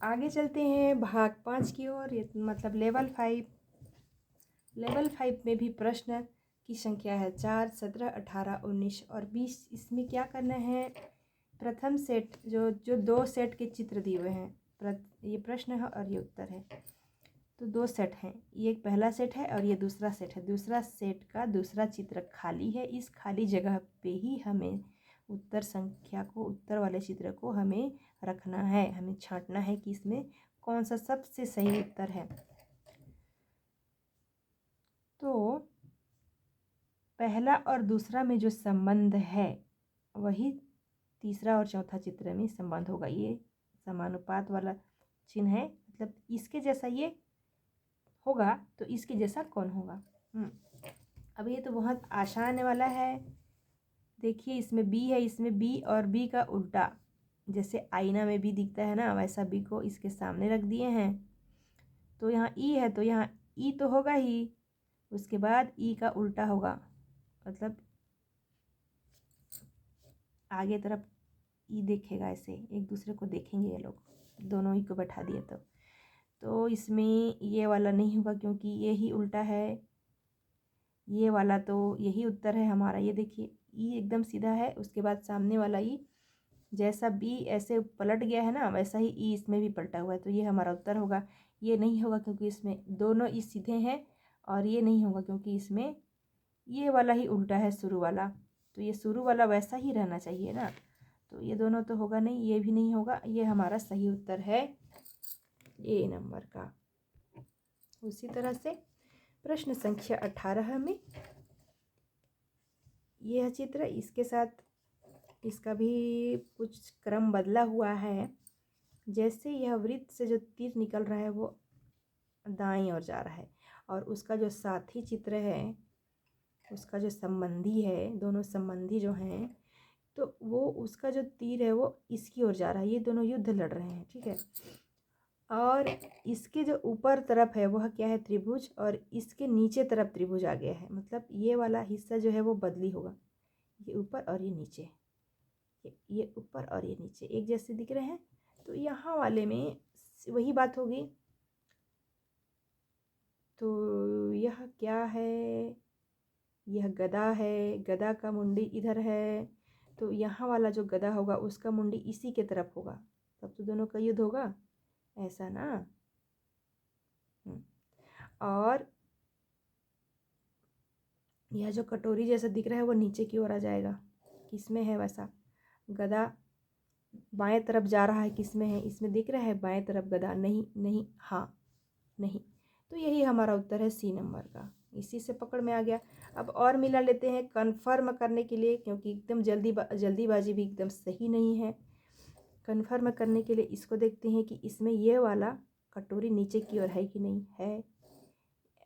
आगे चलते हैं भाग 5 की ओर। ये मतलब लेवल 5 में भी प्रश्न की संख्या है 4, 17, 18, 19 और 20। इसमें क्या करना है, प्रथम सेट जो दो सेट के चित्र दिए हुए हैं, ये प्रश्न है और ये उत्तर है। तो दो सेट हैं, ये एक पहला सेट है और ये दूसरा सेट है। दूसरा सेट का दूसरा चित्र खाली है। इस खाली जगह पे ही हमें उत्तर वाले चित्र को हमें रखना है, हमें छांटना है कि इसमें कौन सा सबसे सही उत्तर है। तो पहला और दूसरा में जो संबंध है वही तीसरा और चौथा चित्र में संबंध होगा। ये समानुपात वाला चिन्ह है, मतलब इसके जैसा ये होगा तो इसके जैसा कौन होगा। अब ये तो बहुत आसान वाला है। देखिए इसमें बी है, इसमें बी और बी का उल्टा, जैसे आईना में बी दिखता है ना, वैसा बी को इसके सामने रख दिए हैं। तो यहाँ ई है तो यहाँ ई तो होगा ही, उसके बाद ई का उल्टा होगा, मतलब आगे तरफ ई देखेगा। ऐसे एक दूसरे को देखेंगे ये लोग, दोनों ही को बैठा दिए तो इसमें ये वाला नहीं होगा क्योंकि ये ही उल्टा है। ये वाला तो यही उत्तर है हमारा। ये देखिए ई एकदम सीधा है, उसके बाद सामने वाला ई जैसा बी ऐसे पलट गया है ना, वैसा ही ई इसमें भी पलटा हुआ है, तो ये हमारा उत्तर होगा। ये नहीं होगा क्योंकि इसमें दोनों ई सीधे हैं, और ये नहीं होगा क्योंकि इसमें ये वाला ही उल्टा है, शुरू वाला। तो ये शुरू वाला वैसा ही रहना चाहिए ना, तो ये दोनों तो होगा नहीं, ये भी नहीं होगा। ये हमारा सही उत्तर है ए नंबर का। उसी तरह से प्रश्न संख्या 18 में यह चित्र, इसके साथ इसका भी कुछ क्रम बदला हुआ है। जैसे यह वृत्त से जो तीर निकल रहा है वो दाईं ओर जा रहा है, और उसका जो साथी चित्र है, उसका जो संबंधी है, दोनों संबंधी जो हैं, तो वो उसका जो तीर है वो इसकी ओर जा रहा है। ये दोनों युद्ध लड़ रहे हैं, ठीक है। और इसके जो ऊपर तरफ है वह क्या है, त्रिभुज, और इसके नीचे तरफ त्रिभुज आ गया है। मतलब ये वाला हिस्सा जो है वो बदली होगा, ये ऊपर और ये नीचे, ये ऊपर और ये नीचे एक जैसे दिख रहे हैं। तो यहाँ वाले में वही बात होगी। तो यह क्या है, यह गदा है, गदा का मुंडी इधर है, तो यहाँ वाला जो गदा होगा उसका मुंडी इसी के तरफ होगा, तब तो दोनों का युद्ध होगा, ऐसा ना। और यह जो कटोरी जैसा दिख रहा है वो नीचे की ओर आ जाएगा। किसमें है वैसा, गदा बाएं तरफ जा रहा है, किसमें है, इसमें दिख रहा है बाएं तरफ गदा, नहीं नहीं, हाँ नहीं, तो यही हमारा उत्तर है सी नंबर का। इसी से पकड़ में आ गया। अब और मिला लेते हैं कन्फर्म करने के लिए, क्योंकि एकदम जल्दीबाजी भी एकदम सही नहीं है। कन्फर्म करने के लिए इसको देखते हैं कि इसमें ये वाला कटोरी नीचे की ओर है कि नहीं है,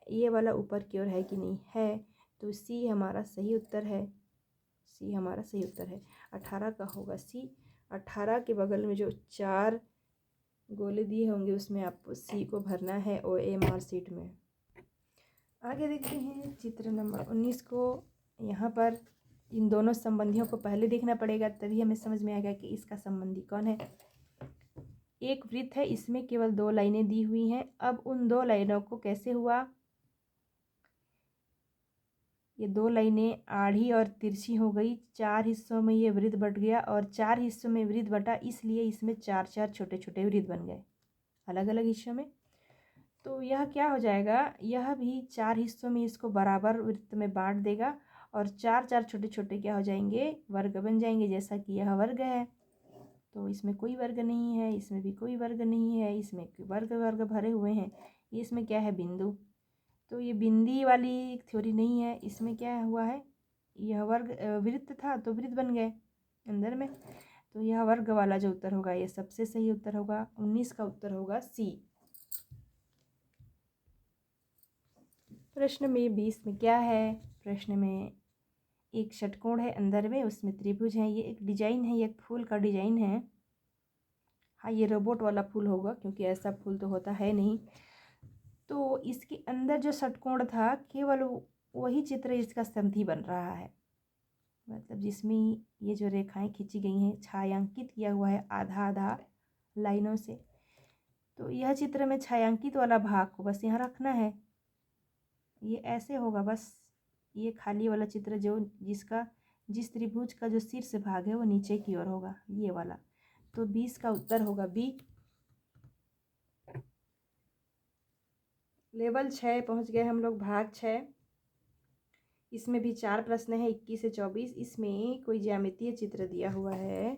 ये वाला ऊपर की ओर है कि नहीं है। तो सी हमारा सही उत्तर है, सी हमारा सही उत्तर है। 18 का होगा सी। 18 के बगल में जो 4 गोले दिए होंगे उसमें आपको सी को भरना है OMR सीट में। आगे देखते हैं चित्र नंबर 19 को। यहाँ पर इन दोनों संबंधियों को पहले देखना पड़ेगा, तभी हमें समझ में आएगा कि इसका संबंधी कौन है। एक वृत्त है, इसमें केवल 2 लाइनें दी हुई हैं। अब उन 2 लाइनों को कैसे हुआ, ये 2 लाइनें आड़ी और तिरछी हो गई। 4 हिस्सों में ये वृत्त बट गया, और 4 हिस्सों में वृत्त बटा, इसलिए इसमें 4 छोटे छोटे वृत्त बन गए अलग अलग हिस्सों में। तो यह क्या हो जाएगा, यह भी 4 हिस्सों में इसको बराबर वृत्त में बांट देगा, और 4 छोटे छोटे क्या हो जाएंगे, वर्ग बन जाएंगे, जैसा कि यह वर्ग है। तो इसमें कोई वर्ग नहीं है, इसमें भी कोई वर्ग नहीं है, इसमें वर्ग वर्ग भरे हुए हैं। इसमें क्या है, बिंदु। तो ये बिंदी वाली थ्योरी नहीं है, इसमें क्या हुआ है, यह वर्ग वृत्त था तो वृत्त बन गए अंदर में। तो यह वर्ग वाला जो उत्तर होगा ये सबसे सही उत्तर होगा। 19 का उत्तर होगा सी। प्रश्न में 20 में क्या है, प्रश्न में एक षटकोण है अंदर में, उसमें त्रिभुज है। ये एक डिजाइन है, ये एक फूल का डिजाइन है। हाँ ये रोबोट वाला फूल होगा क्योंकि ऐसा फूल तो होता है नहीं। तो इसके अंदर जो षटकोण था केवल वही चित्र इसका समधी बन रहा है, मतलब जिसमें ये जो रेखाएं खींची गई हैं, छायांकित किया हुआ है आधा आधा लाइनों से। तो यह चित्र में छायांकित वाला भाग को बस यहाँ रखना है, ये ऐसे होगा बस। ये खाली वाला चित्र जो जिस त्रिभुज का जो शीर्ष भाग है वो नीचे की ओर होगा, ये वाला। तो 20 का उत्तर होगा बी। लेवल 6 पहुंच गए हम लोग, भाग 6। इसमें भी 4 प्रश्न है, 21 से 24। इसमें कोई ज्यामितीय चित्र दिया हुआ है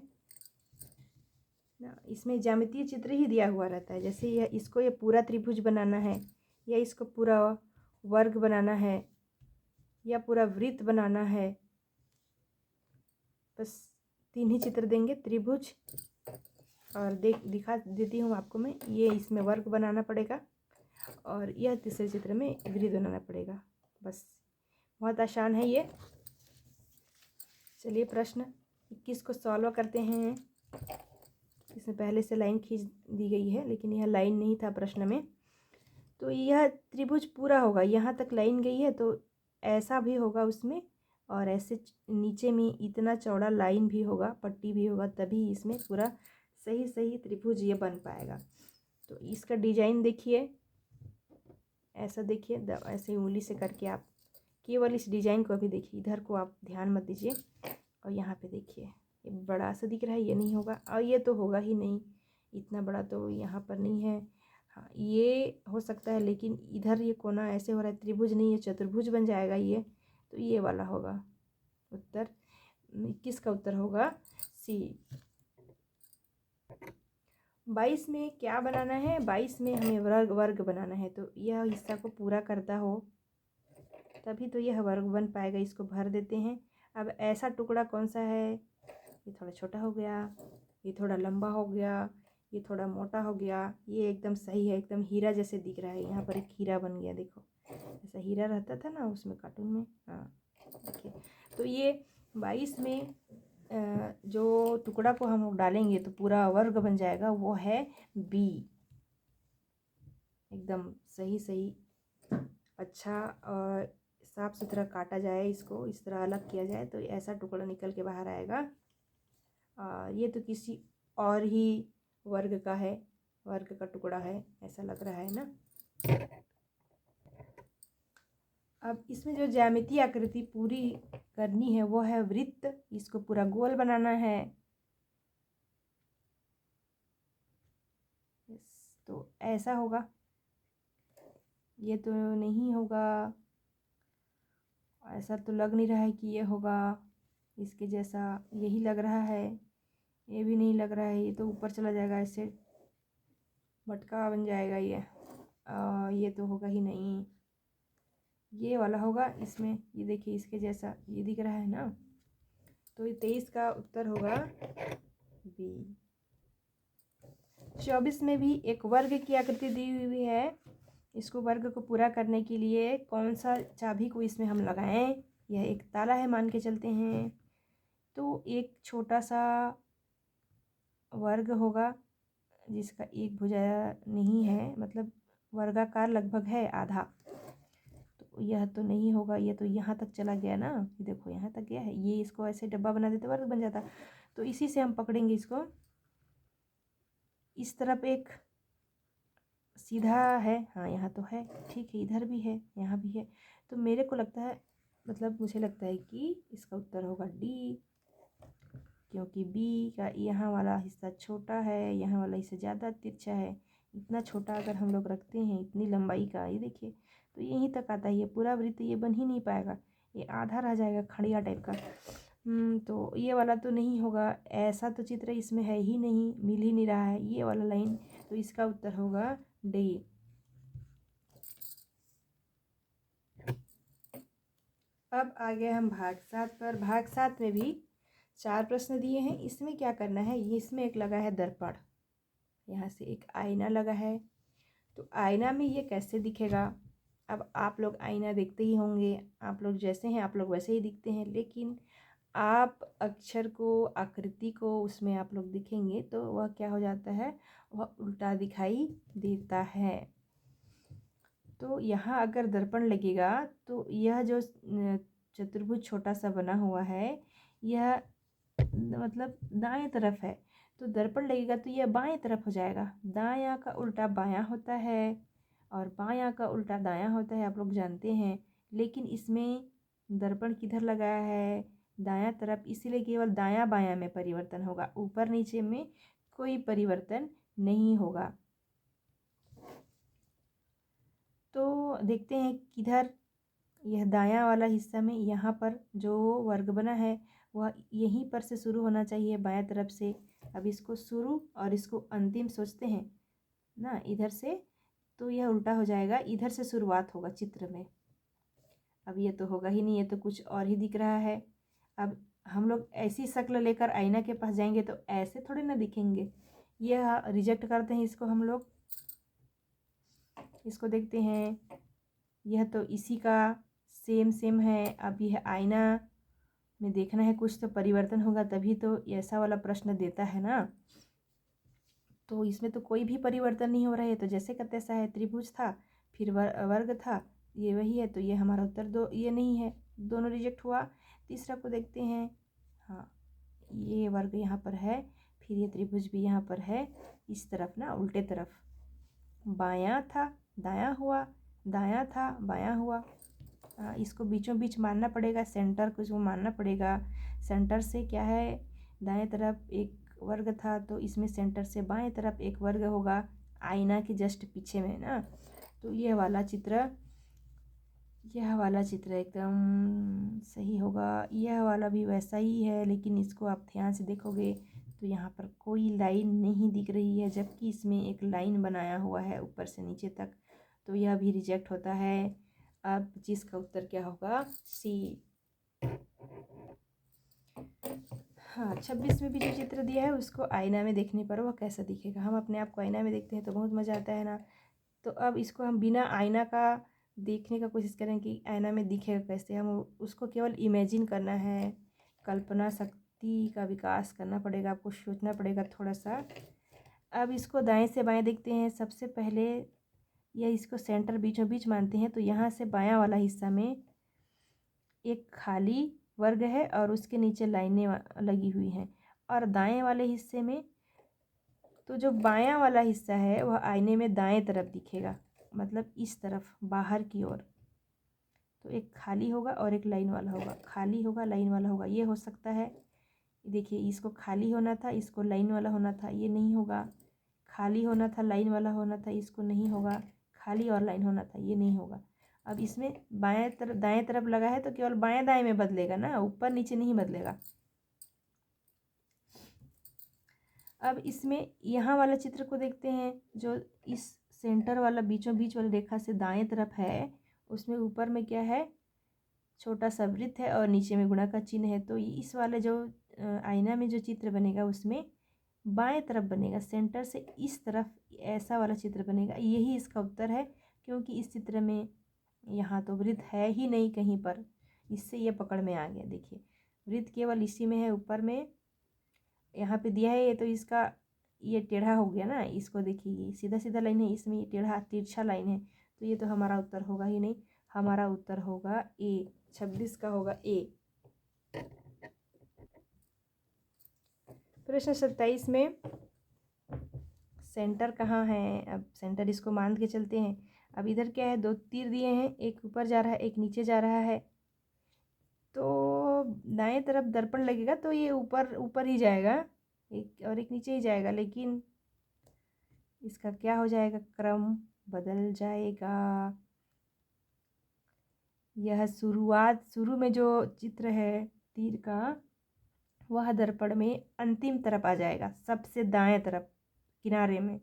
ना, इसमें ज्यामितीय चित्र ही दिया हुआ रहता है। जैसे ये पूरा त्रिभुज बनाना है, या इसको पूरा वर्ग बनाना है, या पूरा वृत्त बनाना है, बस 3 ही चित्र देंगे, त्रिभुज और दिखा देती हूँ आपको मैं। ये इसमें वर्ग बनाना पड़ेगा और यह तीसरे चित्र में वृत्त बनाना पड़ेगा, बस। बहुत आसान है ये। चलिए प्रश्न 21 को सॉल्व करते हैं। इसमें पहले से लाइन खींच दी गई है, लेकिन यह लाइन नहीं था प्रश्न में। तो यह त्रिभुज पूरा होगा, यहाँ तक लाइन गई है तो ऐसा भी होगा उसमें, और ऐसे नीचे में इतना चौड़ा लाइन भी होगा, पट्टी भी होगा, तभी इसमें पूरा सही त्रिभुज ये बन पाएगा। तो इसका डिजाइन देखिए, ऐसा देखिए, ऐसे उंगली से करके आप केवल इस डिजाइन को अभी देखिए, इधर को आप ध्यान मत दीजिए। और यहाँ पे देखिए, ये बड़ा सा दिख रहा है, ये नहीं होगा, और ये तो होगा ही नहीं, इतना बड़ा तो यहाँ पर नहीं है। हाँ, ये हो सकता है, लेकिन इधर ये कोना ऐसे हो रहा है, त्रिभुज नहीं है, चतुर्भुज बन जाएगा ये। तो ये वाला होगा उत्तर। 21 का उत्तर होगा सी। 22 में क्या बनाना है? 22 में हमें वर्ग बनाना है। तो यह हिस्सा को पूरा करता हो तभी तो यह वर्ग बन पाएगा। इसको भर देते हैं। अब ऐसा टुकड़ा कौन सा है? ये थोड़ा छोटा हो गया, ये थोड़ा लंबा हो गया, ये थोड़ा मोटा हो गया, ये एकदम सही है, एकदम हीरा जैसे दिख रहा है। यहाँ पर एक हीरा बन गया, देखो ऐसा हीरा रहता था ना उसमें, कार्टून में। हाँ देखिए, तो ये 22 में जो टुकड़ा को हम लोग डालेंगे तो पूरा वर्ग बन जाएगा, वो है बी। एकदम सही अच्छा और साफ सुथरा काटा जाए, इसको इस तरह अलग किया जाए तो ऐसा टुकड़ा निकल के बाहर आएगा। ये तो किसी और ही वर्ग का है, वर्ग का टुकड़ा है, ऐसा लग रहा है ना। अब इसमें जो ज्यामितीय आकृति पूरी करनी है वो है वृत्त। इसको पूरा गोल बनाना है। तो ऐसा होगा, ये तो नहीं होगा, ऐसा तो लग नहीं रहा है कि ये होगा इसके जैसा, यही लग रहा है। ये भी नहीं लग रहा है, ये तो ऊपर चला जाएगा, ऐसे मटका बन जाएगा ये तो होगा ही नहीं। ये वाला होगा इसमें, ये देखिए इसके जैसा ये दिख रहा है ना। तो 23 का उत्तर होगा बी। 24 में भी एक वर्ग की आकृति दी हुई है। इसको वर्ग को पूरा करने के लिए कौन सा चाबी को इसमें हम लगाएं? यह एक ताला है मान के चलते हैं। तो एक छोटा सा वर्ग होगा जिसका एक भुजा नहीं है, मतलब वर्गाकार लगभग है आधा। तो यह तो नहीं होगा, ये तो यहाँ तक चला गया ना, देखो यहाँ तक गया है। ये इसको ऐसे डब्बा बना देते वर्ग बन जाता। तो इसी से हम पकड़ेंगे इसको। इस तरफ एक सीधा है, हाँ यहाँ तो है, ठीक है, इधर भी है, यहाँ भी है। तो मेरे को लगता है, मतलब मुझे लगता है कि इसका उत्तर होगा डी, क्योंकि बी का यहाँ वाला हिस्सा छोटा है, यहाँ वाला हिस्सा ज़्यादा तिरछा है। इतना छोटा अगर हम लोग रखते हैं, इतनी लंबाई का, ये देखिए, तो यहीं तक आता है। ये पूरा वृत्त ये बन ही नहीं पाएगा, ये आधा रह जाएगा, खड़िया टाइप का। तो ये वाला तो नहीं होगा, ऐसा तो चित्र इसमें है ही नहीं, मिल ही नहीं रहा है ये वाला लाइन। तो इसका उत्तर होगा डी। अब आ गए हम भाग 7 पर। भाग 7 में भी 4 प्रश्न दिए हैं। इसमें क्या करना है, ये इसमें एक लगा है दर्पण, यहाँ से एक आईना लगा है। तो आईना में ये कैसे दिखेगा? अब आप लोग आईना देखते ही होंगे, आप लोग जैसे हैं आप लोग वैसे ही दिखते हैं, लेकिन आप अक्षर को, आकृति को उसमें आप लोग दिखेंगे तो वह क्या हो जाता है, वह उल्टा दिखाई देता है। तो यहाँ अगर दर्पण लगेगा तो यह जो चतुर्भुज छोटा सा बना हुआ है, यह मतलब दाएं तरफ है। तो दर्पण लगेगा तो यह बाएं तरफ हो जाएगा। दायां का उल्टा बायां होता है और बायां का उल्टा दायां होता है, आप लोग जानते हैं। लेकिन इसमें दर्पण किधर लगाया है? दायां तरफ, इसीलिए केवल दायां बायां में परिवर्तन होगा, ऊपर नीचे में कोई परिवर्तन नहीं होगा। तो देखते हैं किधर, यह दायां वाला हिस्सा में यहाँ पर जो वर्ग बना है वह यहीं पर से शुरू होना चाहिए, बायां तरफ से। अब इसको शुरू और इसको अंतिम सोचते हैं ना, इधर से, तो यह उल्टा हो जाएगा, इधर से शुरुआत होगा चित्र में। अब ये तो होगा ही नहीं, ये तो कुछ और ही दिख रहा है। अब हम लोग ऐसी शक्ल लेकर आईना के पास जाएंगे तो ऐसे थोड़ी ना दिखेंगे, यह रिजेक्ट करते हैं इसको हम लोग। इसको देखते हैं, यह तो इसी का सेम है। अब यह आईना में देखना है, कुछ तो परिवर्तन होगा तभी तो ऐसा वाला प्रश्न देता है ना। तो इसमें तो कोई भी परिवर्तन नहीं हो रहा है, तो जैसे का तैसा है। त्रिभुज था, फिर वर्ग था, ये वही है, तो ये हमारा उत्तर दो, ये नहीं है, दोनों रिजेक्ट हुआ। तीसरा को देखते हैं, हाँ ये वर्ग यहाँ पर है, फिर ये त्रिभुज भी यहाँ पर है, इस तरफ ना, उल्टे तरफ। बायां था दायां हुआ, दायां था बायां हुआ। इसको बीचों बीच मानना पड़ेगा, सेंटर को इसको मानना पड़ेगा। सेंटर से क्या है, दाएं तरफ एक वर्ग था तो इसमें सेंटर से बाएं तरफ एक वर्ग होगा, आईना के जस्ट पीछे में ना। तो यह वाला चित्र एकदम सही होगा। यह वाला भी वैसा ही है, लेकिन इसको आप ध्यान से देखोगे तो यहाँ पर कोई लाइन नहीं दिख रही है, जबकि इसमें एक लाइन बनाया हुआ है ऊपर से नीचे तक, तो यह भी रिजेक्ट होता है। अब जिसका उत्तर क्या होगा? सी। हाँ, 26 में भी जो चित्र दिया है उसको आईना में देखने पर वह कैसा दिखेगा। हम अपने आप को आईना में देखते हैं तो बहुत मज़ा आता है ना। तो अब इसको हम बिना आईना का देखने का कोशिश करें कि आईना में दिखेगा कैसे। हम उसको केवल इमेजिन करना है, कल्पना शक्ति का विकास करना पड़ेगा, आपको सोचना पड़ेगा थोड़ा सा। अब इसको दाएं से बाएं देखते हैं। सबसे पहले यह इसको सेंटर बीचों बीच मानते हैं, तो यहाँ से बायां वाला हिस्सा में एक खाली वर्ग है और उसके नीचे लाइनें लगी हुई हैं, और दाएं वाले हिस्से में, तो जो बायां वाला हिस्सा है वह आईने में दाएं तरफ दिखेगा, मतलब इस तरफ बाहर की ओर। तो एक खाली होगा और एक लाइन वाला होगा, खाली होगा लाइन वाला होगा, ये हो सकता है। देखिए, इसको खाली होना था, इसको लाइन वाला होना था, ये नहीं होगा। खाली होना था, लाइन वाला होना था, इसको नहीं होगा। खाली और लाइन होना था, ये नहीं होगा। अब इसमें बाएं तरफ दाएं तरफ लगा है तो केवल बाएं दाएं में बदलेगा ना, ऊपर नीचे नहीं बदलेगा। अब इसमें यहाँ वाला चित्र को देखते हैं, जो इस सेंटर वाला बीचों बीच वाली रेखा से दाएं तरफ है, उसमें ऊपर में क्या है, छोटा सा वृत्त है और नीचे में गुणा का चिन्ह है। तो इस वाले जो आईना में जो चित्र बनेगा उसमें बाएं तरफ बनेगा, सेंटर से इस तरफ ऐसा वाला चित्र बनेगा। यही इसका उत्तर है, क्योंकि इस चित्र में यहाँ तो वृत्त है ही नहीं कहीं पर, इससे ये पकड़ में आ गया। देखिए, वृत्त केवल इसी में है, ऊपर में यहाँ पे दिया है ये, तो इसका ये टेढ़ा हो गया ना। इसको देखिए, ये सीधा सीधा लाइन है, इसमें ये टेढ़ा तिरछा लाइन है, तो ये तो हमारा उत्तर होगा ही नहीं। हमारा उत्तर होगा ए, 26 का होगा ए। प्रश्न 27 में सेंटर कहाँ है? अब सेंटर इसको मान के चलते हैं। अब इधर क्या है, दो तीर दिए हैं, एक ऊपर जा रहा है एक नीचे जा रहा है, तो दाएं तरफ दर्पण लगेगा तो ये ऊपर ऊपर ही जाएगा, एक और एक नीचे ही जाएगा, लेकिन इसका क्या हो जाएगा, क्रम बदल जाएगा। यह शुरू में जो चित्र है तीर का, वह दर्पण में अंतिम तरफ आ जाएगा, सबसे दाएं तरफ किनारे में।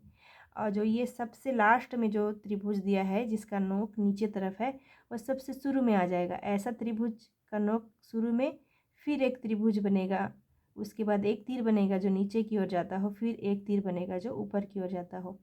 और जो ये सबसे लास्ट में जो त्रिभुज दिया है जिसका नोक नीचे तरफ है, वह सबसे शुरू में आ जाएगा। ऐसा त्रिभुज का नोक शुरू में, फिर एक त्रिभुज बनेगा, उसके बाद एक तीर बनेगा जो नीचे की ओर जाता हो, फिर एक तीर बनेगा जो ऊपर की ओर जाता हो।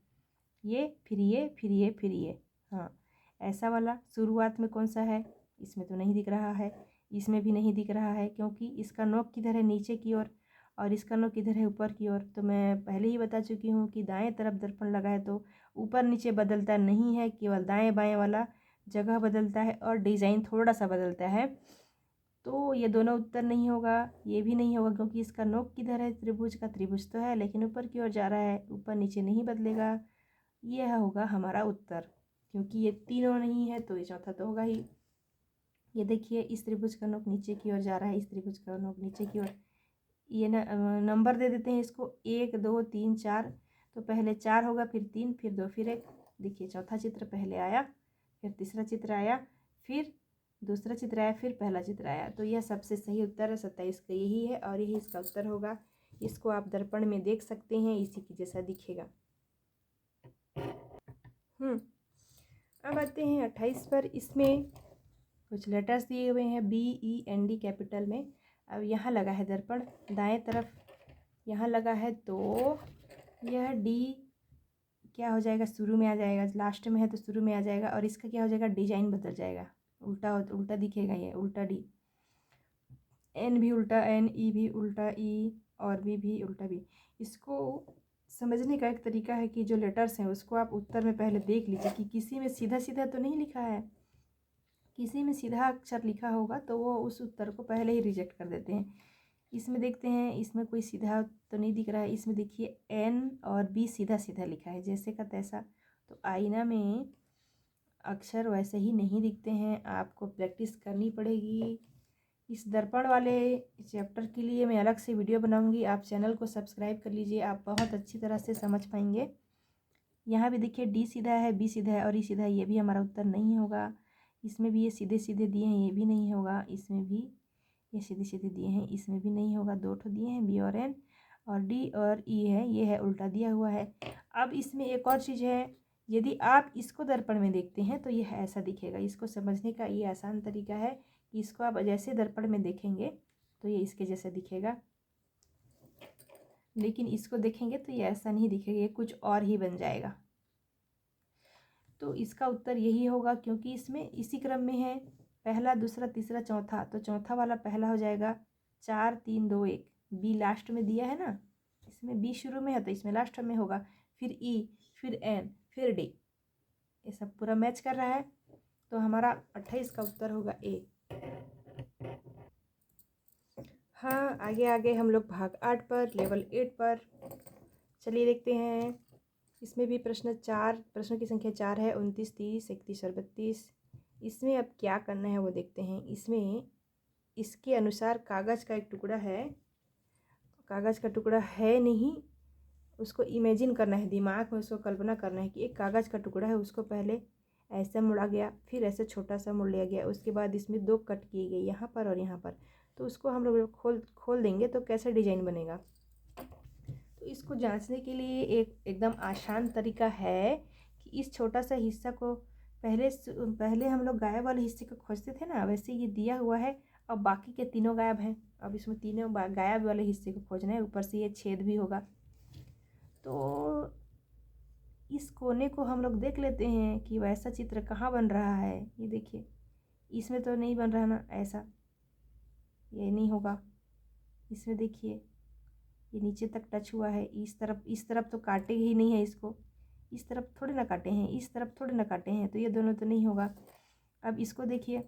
ये फिर ये फिर ये फिर ये, हाँ ऐसा वाला शुरुआत में कौन सा है? इसमें तो नहीं दिख रहा है, इसमें भी नहीं दिख रहा है, क्योंकि इसका नोक किधर है, नीचे की ओर, और इसका नोक किधर है, ऊपर की ओर। तो मैं पहले ही बता चुकी हूँ कि दाएं तरफ दर्पण लगा है तो ऊपर नीचे बदलता नहीं है, केवल दाएं बाएं वाला जगह बदलता है और डिज़ाइन थोड़ा सा बदलता है। तो ये दोनों उत्तर नहीं होगा, ये भी नहीं होगा, क्योंकि इसका नोक किधर है त्रिभुज का, त्रिभुज तो है लेकिन ऊपर की ओर जा रहा है, ऊपर नीचे नहीं बदलेगा। यह होगा हमारा उत्तर, क्योंकि ये तीनों नहीं है तो ये चौथा तो होगा ही। ये देखिए, इस त्रिभुज का नोक नीचे की ओर जा रहा है, इस त्रिभुज का नोक नीचे की ओर। ये नंबर दे देते हैं इसको, 1 2 3 4। तो पहले 4 होगा, फिर 3, फिर 2, फिर 1। देखिए, चौथा चित्र पहले आया, फिर तीसरा चित्र आया, फिर दूसरा चित्र आया, फिर पहला चित्र आया। तो यह सबसे सही उत्तर है, 27 का यही है और यही इसका उत्तर होगा। इसको आप दर्पण में देख सकते हैं, इसी की जैसा दिखेगा। अब आते हैं 28 पर। इसमें कुछ लेटर्स दिए हुए हैं BEND कैपिटल में। अब यहाँ लगा है दर्पण, दाएं तरफ यहाँ लगा है, तो यह D क्या हो जाएगा, शुरू में आ जाएगा। लास्ट में है तो शुरू में आ जाएगा, और इसका क्या हो जाएगा, डिजाइन बदल जाएगा, उल्टा उल्टा दिखेगा, ये उल्टा D। N भी उल्टा N, E भी उल्टा E, और B भी उल्टा B। इसको समझने का एक तरीका है कि जो लेटर्स हैं उसको आप उत्तर में पहले देख लीजिए कि किसी में सीधा सीधा तो नहीं लिखा है। किसी में सीधा अक्षर लिखा होगा तो वो उस उत्तर को पहले ही रिजेक्ट कर देते हैं। इसमें देखते हैं, इसमें कोई सीधा तो नहीं दिख रहा है। इसमें देखिए N और B सीधा सीधा लिखा है, जैसे का तैसा। तो आईना में अक्षर वैसे ही नहीं दिखते हैं, आपको प्रैक्टिस करनी पड़ेगी। इस दर्पण वाले चैप्टर के लिए मैं अलग से वीडियो बनाऊंगी, आप चैनल को सब्सक्राइब कर लीजिए, आप बहुत अच्छी तरह से समझ पाएंगे। यहाँ भी देखिए, D सीधा है, B सीधा है और E सीधा है, ये भी हमारा उत्तर नहीं होगा। इसमें भी ये सीधे सीधे दिए हैं, ये भी नहीं होगा। इसमें भी ये सीधे सीधे दिए हैं, इसमें भी नहीं होगा। 2 ठो दिए हैं, B और N, और D और E है, ये है उल्टा दिया हुआ है। अब इसमें एक और चीज़ है, यदि आप इसको दर्पण में देखते हैं तो यह ऐसा दिखेगा। इसको समझने का ये आसान तरीका है कि इसको आप जैसे दर्पण में देखेंगे तो ये इसके जैसा दिखेगा, लेकिन इसको देखेंगे तो ये ऐसा नहीं दिखेगा, ये कुछ और ही बन जाएगा। तो इसका उत्तर यही होगा, क्योंकि इसमें इसी क्रम में है, पहला दूसरा तीसरा चौथा। तो चौथा वाला पहला हो जाएगा 4 3 2 1। B लास्ट में दिया है ना, इसमें B शुरू में है तो इसमें लास्ट में होगा, फिर E, फिर N, फिर D। ये सब पूरा मैच कर रहा है, तो हमारा 28 का उत्तर होगा A। हाँ, आगे आगे हम लोग भाग 8 पर, लेवल 8 पर चलिए देखते हैं। इसमें भी प्रश्नों की संख्या 4 है, 29 30 31 और 32। इसमें अब क्या करना है वो देखते हैं। इसमें इसके अनुसार कागज़ का एक टुकड़ा है, कागज़ का टुकड़ा है नहीं, उसको इमेजिन करना है, दिमाग में उसको कल्पना करना है कि एक कागज़ का टुकड़ा है, उसको पहले ऐसे मोड़ा गया, फिर ऐसे छोटा सा मोड़ लिया गया, उसके बाद इसमें 2 कट किए गए, यहाँ पर और यहाँ पर। तो उसको हम लोग खोल देंगे तो कैसा डिजाइन बनेगा। तो इसको जांचने के लिए एकदम आसान तरीका है कि इस छोटा सा हिस्सा को पहले हम लोग गायब वाले हिस्से को खोजते थे ना, वैसे ये दिया हुआ है, अब बाकी के तीनों गायब हैं। अब इसमें तीनों गायब वाले हिस्से को खोजना है, ऊपर से ये छेद भी होगा। तो इस कोने को हम लोग देख लेते हैं कि वैसा चित्र कहाँ बन रहा है। ये देखिए, इसमें तो नहीं बन रहा ना ऐसा, ये नहीं होगा। इसमें देखिए, ये नीचे तक टच हुआ है, इस तरफ तो काटे ही नहीं है इसको, इस तरफ थोड़े ना काटे हैं, इस तरफ थोड़े ना काटे हैं, तो ये दोनों तो नहीं होगा। अब इसको देखिए,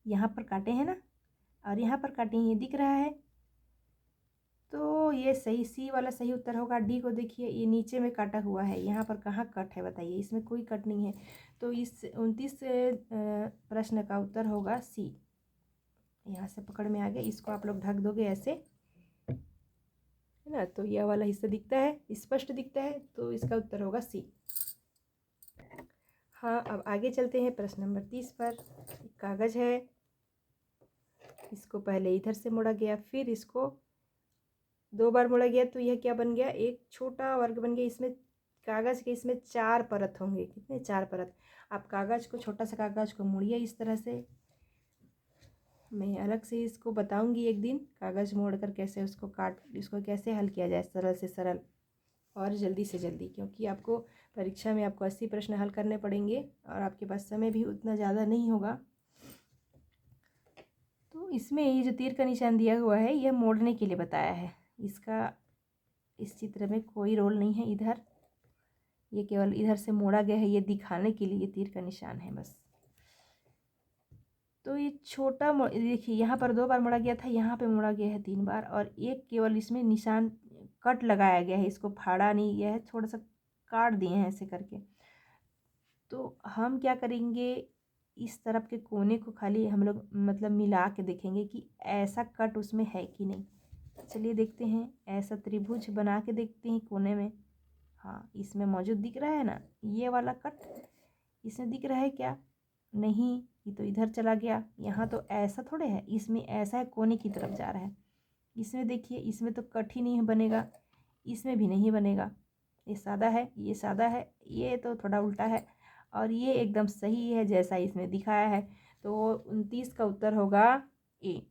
यहाँ पर काटे हैं ना, और यहाँ पर काटे हैं, ये दिख रहा है। तो ये सही, सी वाला सही उत्तर होगा। डी को देखिए, ये नीचे में काटा हुआ है, यहाँ पर कहाँ कट है बताइए, इसमें कोई कट नहीं है। तो इस 29 प्रश्न का उत्तर होगा सी। यहाँ से पकड़ में आ गया, इसको आप लोग ढक दोगे ऐसे, है ना, तो यह वाला हिस्सा दिखता है, स्पष्ट दिखता है, तो इसका उत्तर होगा सी। हाँ, अब आगे चलते हैं प्रश्न नंबर 30 पर। कागज़ है, इसको पहले इधर से मोड़ा गया, फिर इसको 2 बार मोड़ा गया, तो यह क्या बन गया, एक छोटा वर्ग बन गया। इसमें कागज़ के इसमें 4 परत होंगे, कितने, 4 परत। आप कागज़ को, छोटा सा कागज़ को मोड़िए इस तरह से। मैं अलग से इसको बताऊंगी एक दिन, कागज़ मोड़ कर कैसे उसको इसको कैसे हल किया जाए सरल से सरल और जल्दी से जल्दी, क्योंकि आपको परीक्षा में आपको 80 प्रश्न हल करने पड़ेंगे और आपके पास समय भी उतना ज़्यादा नहीं होगा। तो इसमें ये जो तीर का निशान दिया हुआ है, यह मोड़ने के लिए बताया है। इसका इस चित्र में कोई रोल नहीं है इधर, ये केवल इधर से मोड़ा गया है, ये दिखाने के लिए ये तीर का निशान है बस। तो ये छोटा देखिए यहाँ पर 2 बार मोड़ा गया था, यहाँ पे मोड़ा गया है 3 बार, और एक केवल इसमें निशान कट लगाया गया है, इसको फाड़ा नहीं गया है, थोड़ा सा काट दिए हैं ऐसे करके। तो हम क्या करेंगे, इस तरफ के कोने को खाली हम लोग मतलब मिला के देखेंगे कि ऐसा कट उसमें है कि नहीं। चलिए देखते हैं, ऐसा त्रिभुज बना के देखते हैं कोने में। हाँ, इसमें मौजूद दिख रहा है ना ये वाला कट, इसमें दिख रहा है क्या? नहीं, ये तो इधर चला गया। यहाँ तो ऐसा थोड़े है, इसमें ऐसा है, कोने की तरफ जा रहा है। इसमें देखिए, इसमें तो कट ही नहीं बनेगा, इसमें भी नहीं बनेगा। ये सादा है, ये सादा है, ये तो थोड़ा उल्टा है, और ये एकदम सही है जैसा इसमें दिखाया है। तो 29 का उत्तर होगा ए।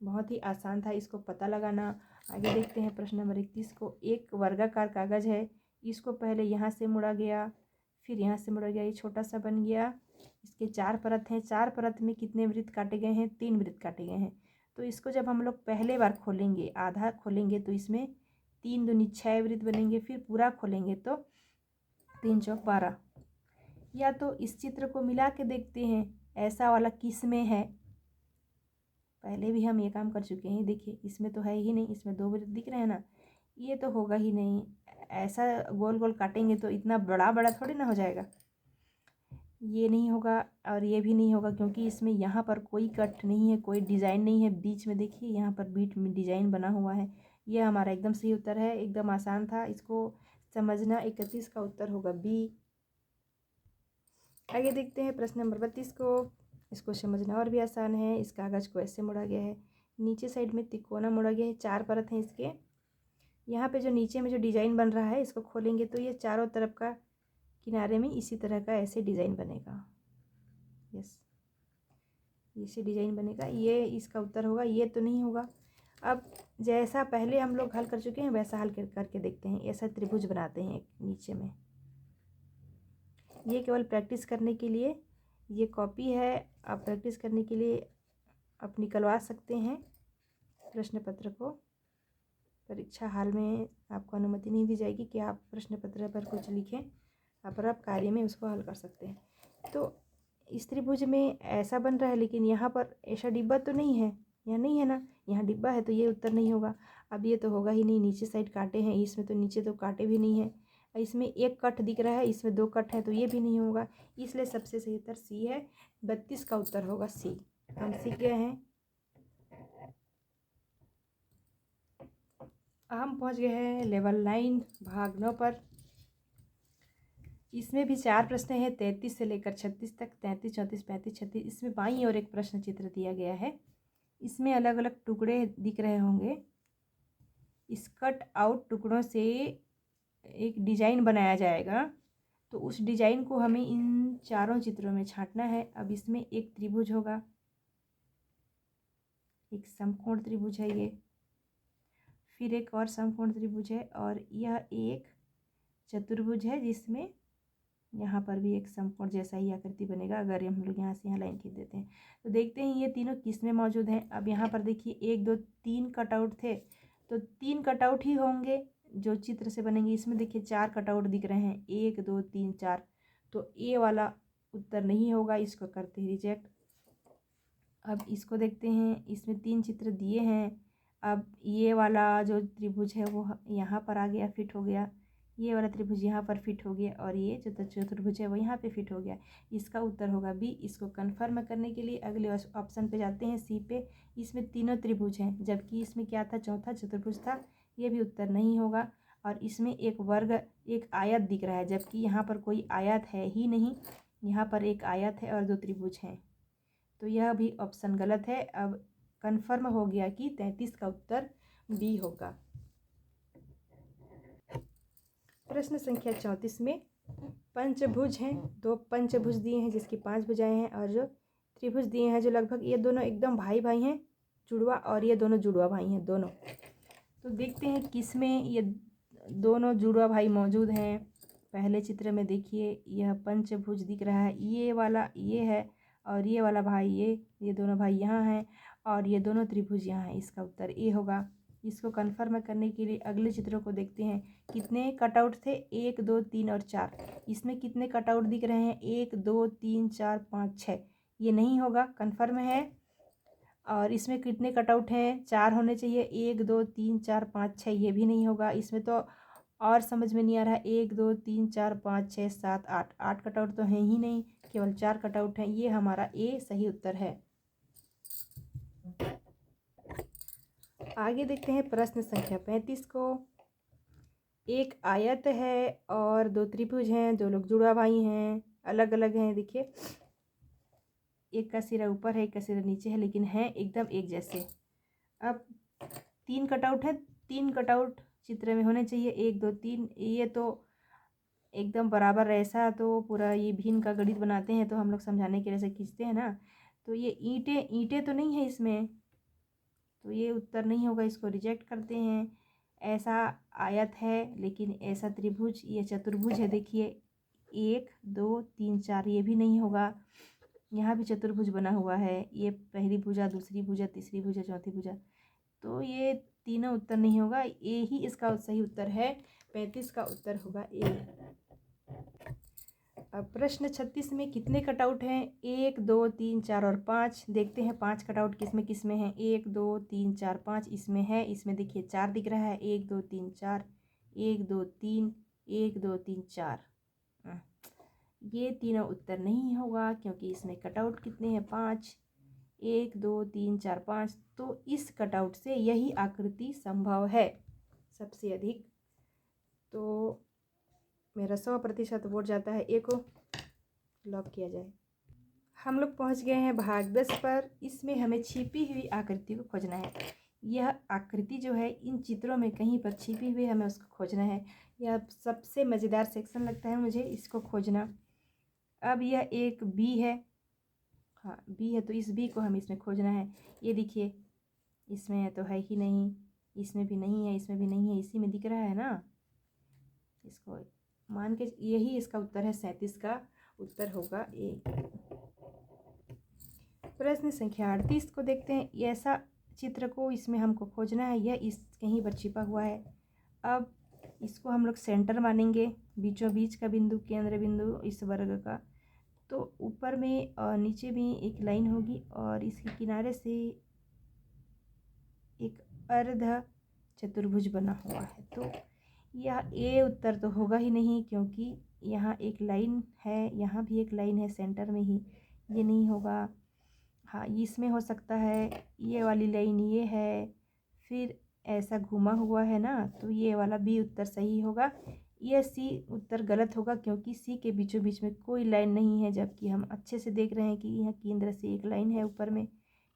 बहुत ही आसान था इसको पता लगाना। आगे देखते हैं प्रश्न नंबर 31 को। एक वर्गाकार कागज है, इसको पहले यहाँ से मुड़ा गया, फिर यहाँ से मुड़ा गया, ये छोटा सा बन गया। इसके 4 परत हैं, 4 परत में कितने वृत्त काटे गए हैं? 3 वृत्त काटे गए हैं। तो इसको जब हम लोग पहले बार खोलेंगे, आधा खोलेंगे, तो इसमें 3 दूनी 6 वृत्त बनेंगे। फिर पूरा खोलेंगे तो 3 चौक 12। या तो इस चित्र को मिला के देखते हैं, ऐसा वाला किस में है। पहले भी हम ये काम कर चुके हैं, देखिए इसमें तो है ही नहीं, इसमें 2 वृत्त दिख रहे हैं ना, ये तो होगा ही नहीं। ऐसा गोल गोल काटेंगे तो इतना बड़ा बड़ा थोड़ी ना हो जाएगा। ये नहीं होगा और ये भी नहीं होगा, क्योंकि इसमें यहाँ पर कोई कट नहीं है, कोई डिज़ाइन नहीं है बीच में। देखिए यहाँ पर बीच में डिज़ाइन बना हुआ है। ये हमारा एकदम सही उत्तर है, एकदम आसान था इसको समझना। 31 का उत्तर होगा बी। आगे देखते हैं प्रश्न नंबर 32 को। इसको समझना और भी आसान है। इस कागज़ को ऐसे मोड़ा गया है, नीचे साइड में तिकोना मोड़ा गया है, 4 परत हैं इसके। यहाँ पे जो नीचे में जो डिज़ाइन बन रहा है, इसको खोलेंगे तो ये चारों तरफ का किनारे में इसी तरह का ऐसे डिज़ाइन बनेगा। यस, इसी डिज़ाइन बनेगा। ये इसका उत्तर होगा, ये तो नहीं होगा। अब जैसा पहले हम लोग हल कर चुके हैं वैसा हल करके देखते हैं। ऐसा त्रिभुज बनाते हैं नीचे में। ये केवल प्रैक्टिस करने के लिए, ये कॉपी है, आप प्रैक्टिस करने के लिए आप निकलवा सकते हैं प्रश्न पत्र को। परीक्षा हाल में आपको अनुमति नहीं दी जाएगी कि आप प्रश्न पत्र पर कुछ लिखें, पर आप कार्य में उसको हल कर सकते हैं। तो इस त्रिभुज में ऐसा बन रहा है, लेकिन यहाँ पर ऐसा डिब्बा तो नहीं है, यहाँ नहीं है ना, यहाँ डिब्बा है, तो ये उत्तर नहीं होगा। अब ये तो होगा ही नहीं, नीचे साइड काटे हैं, इसमें तो नीचे तो काटे भी नहीं है। इसमें एक कट दिख रहा है, इसमें 2 कट है, तो ये भी नहीं होगा। इसलिए सबसे सही उत्तर सी है। 32 का उत्तर होगा सी। हम सीख गए हैं। हम पहुंच गए हैं लेवल 9 भाग 9 पर। इसमें भी 4 प्रश्न हैं, 33 से लेकर 36 तक। 33, 34, 35, 36। इसमें बाईं ओर एक प्रश्न चित्र दिया गया है, इसमें अलग अलग टुकड़े दिख रहे होंगे। इस कट आउट टुकड़ों से एक डिजाइन बनाया जाएगा, तो उस डिजाइन को हमें इन चारों चित्रों में छांटना है। अब इसमें एक त्रिभुज होगा, एक समकोण त्रिभुज है ये, फिर एक और समकोण त्रिभुज है, और यह एक चतुर्भुज है जिसमें यहाँ पर भी एक समकोण जैसा ही आकृति बनेगा अगर हम लोग यहाँ से यहाँ लाइन खींच देते हैं। तो देखते हैं ये तीनों किस में मौजूद हैं। अब यहाँ पर देखिए 1, 2, 3 कटआउट थे, तो 3 कटआउट ही होंगे जो चित्र से बनेंगे। इसमें देखिए 4 कटआउट दिख रहे हैं, 1, 2, 3, 4। तो ए वाला उत्तर नहीं होगा, इसको करते हैं रिजेक्ट। अब इसको देखते हैं, इसमें 3 चित्र दिए हैं। अब ये वाला जो त्रिभुज है वो यहाँ पर आ गया, फिट हो गया। ये वाला त्रिभुज यहाँ पर फिट हो गया, और ये जो चतुर्भुज है वो यहाँ पे फिट हो गया। इसका उत्तर होगा बी। इसको कन्फर्म करने के लिए अगले ऑप्शन पे जाते हैं, सी पे। इसमें तीनों त्रिभुज हैं, जबकि इसमें क्या था, चौथा चतुर्भुज था। ये भी उत्तर नहीं होगा। और इसमें एक वर्ग, एक आयत दिख रहा है, जबकि यहाँ पर कोई आयत है ही नहीं। यहाँ पर एक आयत है और 2 त्रिभुज हैं, तो यह भी ऑप्शन गलत है। अब कन्फर्म हो गया कि 33 का उत्तर बी होगा। प्रश्न संख्या 34 में पंचभुज हैं, 2 पंचभुज दिए हैं जिसकी 5 भुजाएं हैं, और जो त्रिभुज दिए हैं जो लगभग ये दोनों एकदम भाई भाई हैं, जुड़वा, और ये दोनों जुड़वा भाई हैं दोनों। तो देखते हैं किस में ये दोनों जुड़वा भाई मौजूद हैं। पहले चित्र में देखिए यह पंचभुज दिख रहा है, ये वाला ये है, और ये वाला भाई ये दोनों भाई यहाँ हैं, और ये दोनों त्रिभुज यहाँ हैं। इसका उत्तर ए होगा। इसको कन्फर्म करने के लिए अगले चित्रों को देखते हैं। कितने कटआउट थे, 1, 2, 3 और 4। इसमें कितने कटआउट दिख रहे हैं, 1, 2, 3, 4, 5, 6। ये नहीं होगा, कन्फर्म है। और इसमें कितने कटआउट हैं? 4 होने चाहिए। 1 2 3 4 5 6, ये भी नहीं होगा। इसमें तो और समझ में नहीं आ रहा है। 1 2 3 4 5 6 7 8, 8 कटआउट तो हैं ही नहीं, केवल 4 कटआउट हैं। ये हमारा ए सही उत्तर है। आगे देखते हैं प्रश्न संख्या 35 को। एक आयत है और 2 त्रिभुज हैं, 2 लोग जुड़ा भाई हैं, अलग अलग हैं। देखिए, एक का सिरा ऊपर है, एक का सिरा नीचे है, लेकिन हैं एकदम एक जैसे। अब 3 कटआउट है, 3 कटआउट चित्र में होने चाहिए। 1 2 3, ये तो एकदम बराबर। ऐसा तो पूरा ये भिन्न का गणित बनाते हैं तो हम लोग समझाने के लिए ऐसे खींचते हैं ना। तो ये ईंटें ईंटें तो नहीं है इसमें, तो ये उत्तर नहीं होगा, इसको रिजेक्ट करते हैं। ऐसा आयत है लेकिन ऐसा त्रिभुज, ये चतुर्भुज है। देखिए 1 2 3 4, ये भी नहीं होगा। यहाँ भी चतुर्भुज बना हुआ है, ये पहली भुजा, दूसरी भुजा, तीसरी भुजा, चौथी भुजा, तो ये तीनों उत्तर नहीं होगा। ए ही इसका सही उत्तर है। 35 का उत्तर होगा ए। अब प्रश्न 36 में कितने कटआउट हैं? 1 2 3 4 और 5। देखते हैं 5 कटआउट किस में हैं। 1 2 3 4 5 इसमें है। इसमें देखिए 4 दिख रहा है। 1 2 3 4, 1 2 3, 1 2 3 4। ये तीनों उत्तर नहीं होगा क्योंकि इसमें कटआउट कितने हैं? 5। 1 2 3 4 5, तो इस कटआउट से यही आकृति संभव है सबसे अधिक। तो मेरा 100% वोट जाता है ए को। लॉक किया जाए। हम लोग पहुंच गए हैं भाग 10 पर। इसमें हमें छिपी हुई आकृति को खोजना है। यह आकृति जो है इन चित्रों में कहीं पर छिपी हुई, हमें उसको खोजना है। यह सबसे मज़ेदार सेक्शन लगता है मुझे, इसको खोजना। अब यह एक बी है, हाँ बी है, तो इस बी को हमें इसमें खोजना है। ये देखिए, इसमें तो है ही नहीं, इसमें भी नहीं है, इसमें भी नहीं है, इसी में दिख रहा है ना। इसको मान के यही इसका उत्तर है। 37 का उत्तर होगा ए। प्रश्न संख्या 38 को देखते हैं। ऐसा चित्र को इसमें हमको खोजना है, यह इस कहीं पर छिपा हुआ है। अब इसको हम लोग सेंटर मानेंगे, बीचों बीच का बिंदु, केंद्र बिंदु इस वर्ग का। तो ऊपर में और नीचे में एक लाइन होगी और इसके किनारे से एक अर्ध चतुर्भुज बना हुआ है। तो यह ए उत्तर तो होगा ही नहीं क्योंकि यहाँ एक लाइन है, यहाँ भी एक लाइन है सेंटर में ही, ये नहीं होगा। हाँ, इसमें हो सकता है ये वाली लाइन ये है, फिर ऐसा घुमा हुआ है ना, तो ये वाला बी उत्तर सही होगा। यह सी उत्तर गलत होगा क्योंकि सी के बीचों बीच में कोई लाइन नहीं है, जबकि हम अच्छे से देख रहे हैं कि यहाँ केंद्र से एक लाइन है ऊपर में,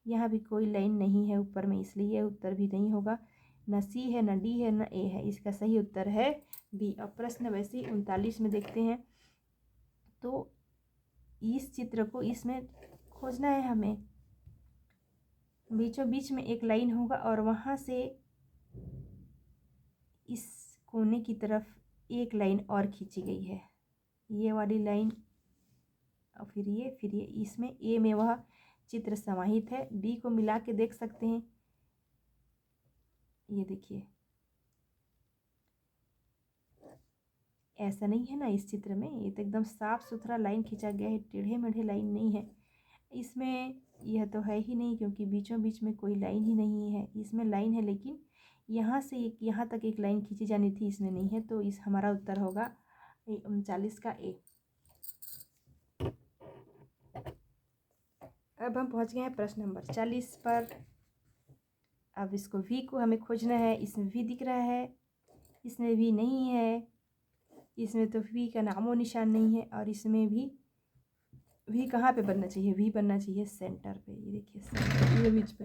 यहाँ भी कोई लाइन नहीं है ऊपर में, इसलिए यह उत्तर भी नहीं होगा। न सी है, न डी है, न ए है, इसका सही उत्तर है बी। अब प्रश्न वैसे ही 39 में देखते हैं। तो इस चित्र को इसमें खोजना है हमें। बीचों बीच में एक लाइन होगा और वहाँ से इस कोने की तरफ एक लाइन और खींची गई है, ये वाली लाइन, और फिर ये इसमें ए में वह चित्र समाहित है। बी को मिला के देख सकते हैं, ये देखिए ऐसा नहीं है ना इस चित्र में, ये तो एकदम साफ सुथरा लाइन खींचा गया है, टेढ़े मेढ़े लाइन नहीं है इसमें। यह तो है ही नहीं क्योंकि बीचों बीच में कोई लाइन ही नहीं है। इसमें लाइन है लेकिन यहाँ से एक यहाँ तक एक लाइन खींची जानी थी, इसमें नहीं है। तो इस हमारा उत्तर होगा 39 का ए। अब हम पहुँच गए हैं प्रश्न नंबर 40 पर। अब इसको वी को हमें खोजना है। इसमें वी दिख रहा है, इसमें भी नहीं है, इसमें तो वी का नामो निशान नहीं है, और इसमें भी वी कहाँ पे बनना चाहिए? वी बनना चाहिए सेंटर पे, ये देखिए सेंटर, ये बीच पे।